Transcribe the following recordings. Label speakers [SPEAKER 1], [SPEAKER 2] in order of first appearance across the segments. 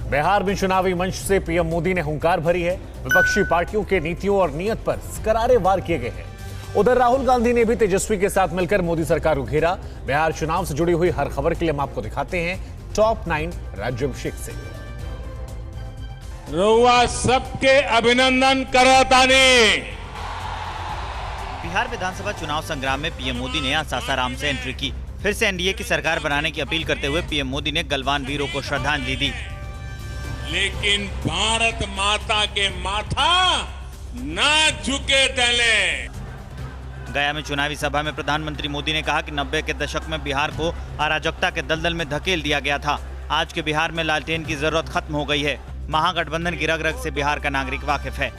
[SPEAKER 1] बिहार में चुनावी मंच से पीएम मोदी ने हुंकार भरी है। विपक्षी पार्टियों के नीतियों और नियत पर करारे वार किए गए हैं। उधर राहुल गांधी ने भी तेजस्वी के साथ मिलकर मोदी सरकार को घेरा। बिहार चुनाव से जुड़ी हुई हर खबर के लिए हम आपको दिखाते हैं टॉप 9 राज्याभिषेक से।
[SPEAKER 2] रउआ सबके अभिनंदन करतानी।
[SPEAKER 3] बिहार विधानसभा चुनाव संग्राम में पीएम मोदी ने आज सासाराम से एंट्री की। फिर से एनडीए की सरकार बनाने की अपील करते हुए पीएम मोदी ने गलवान वीरों को श्रद्धांजलि दी।
[SPEAKER 2] लेकिन भारत माता के माथा ना झुके टले।
[SPEAKER 3] गया में चुनावी सभा में प्रधानमंत्री मोदी ने कहा कि 90 के दशक में बिहार को अराजकता के दलदल में धकेल दिया गया था। आज के बिहार में लालटेन की जरूरत खत्म हो गई है। महागठबंधन की रग रग से बिहार का नागरिक वाकिफ है।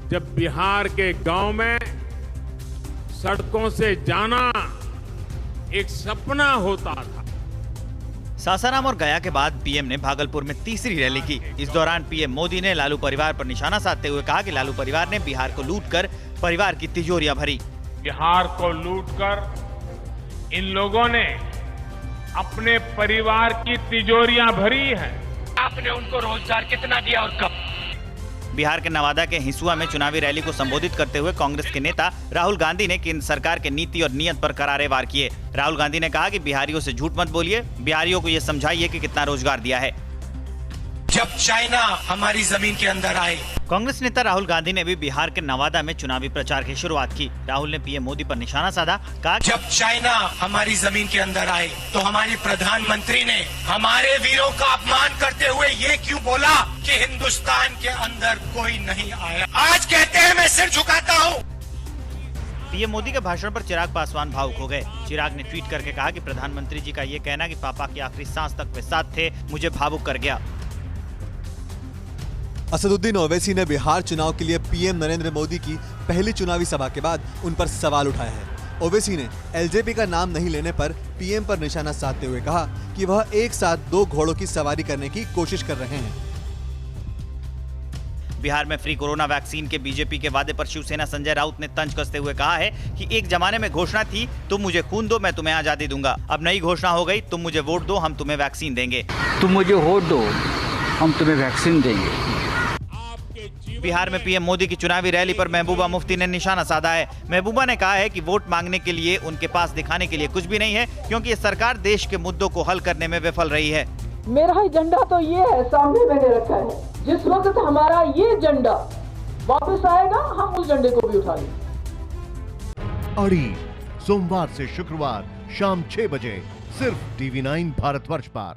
[SPEAKER 2] जब बिहार के गांव में सड़कों से जाना एक सपना होता था।
[SPEAKER 3] सासाराम और गया के बाद पीएम ने भागलपुर में तीसरी रैली की। इस दौरान पीएम मोदी ने लालू परिवार पर निशाना साधते हुए कहा कि लालू परिवार ने बिहार को लूटकर परिवार की तिजोरियां भरी।
[SPEAKER 2] बिहार को लूटकर इन लोगों ने अपने परिवार की तिजोरियां भरी है।
[SPEAKER 4] आपने उनको रोजगार कितना दिया और कब?
[SPEAKER 3] बिहार के नवादा के हिसुआ में चुनावी रैली को संबोधित करते हुए कांग्रेस के नेता राहुल गांधी ने केंद्र सरकार के नीति और नियत पर करारे वार किए। राहुल गांधी ने कहा कि बिहारियों से झूठ मत बोलिए, बिहारियों को ये समझाइए कि कितना रोजगार दिया है।
[SPEAKER 4] जब चाइना हमारी जमीन के अंदर आए।
[SPEAKER 3] कांग्रेस नेता राहुल गांधी ने भी बिहार के नवादा में चुनावी प्रचार की शुरुआत की। राहुल ने पीएम मोदी पर निशाना साधा, कहा
[SPEAKER 4] जब चाइना हमारी जमीन के अंदर आए तो हमारे प्रधानमंत्री ने हमारे वीरों का अपमान करते हुए ये क्यों बोला कि हिंदुस्तान के अंदर कोई नहीं आया। आज कहते हैं मैं सिर झुकाता हूँ।
[SPEAKER 3] पीएम मोदी के भाषण पर चिराग पासवान भावुक हो गए। चिराग ने ट्वीट करके कहा कि प्रधानमंत्री जी का ये कहना कि पापा की आखिरी सांस तक वे साथ थे, मुझे भावुक कर गया।
[SPEAKER 5] असदुद्दीन ओवैसी ने बिहार चुनाव के लिए पीएम नरेंद्र मोदी की पहली चुनावी सभा के बाद उन पर सवाल उठाया है। ओवैसी ने एलजेपी का नाम नहीं लेने पर पीएम पर निशाना साधते हुए कहा कि वह एक साथ 2 घोड़ों की सवारी करने की कोशिश कर रहे हैं।
[SPEAKER 3] बिहार में फ्री कोरोना वैक्सीन के बीजेपी के वादे पर शिवसेना संजय राउत ने तंज कसते हुए कहा है कि एक जमाने में घोषणा थी, तुम मुझे खून दो मैं तुम्हें आजादी दूंगा। अब नई घोषणा हो गई, तुम मुझे वोट दो हम तुम्हें वैक्सीन देंगे।
[SPEAKER 6] तुम मुझे वोट दो हम तुम्हें वैक्सीन देंगे।
[SPEAKER 3] बिहार में पीएम मोदी की चुनावी रैली पर महबूबा मुफ्ती ने निशाना साधा है। महबूबा ने कहा है कि वोट मांगने के लिए उनके पास दिखाने के लिए कुछ भी नहीं है, क्योंकि ये सरकार देश के मुद्दों को हल करने में विफल रही है।
[SPEAKER 7] मेरा एजेंडा तो ये है, सामने मैंने रखा है। जिस वक्त हमारा ये एजेंडा वापस आएगा हम उस झंडे को भी उठा लेंगे।
[SPEAKER 8] अड़ी सोमवार से शुक्रवार शाम 6 बजे सिर्फ TV9 भारतवर्ष पर।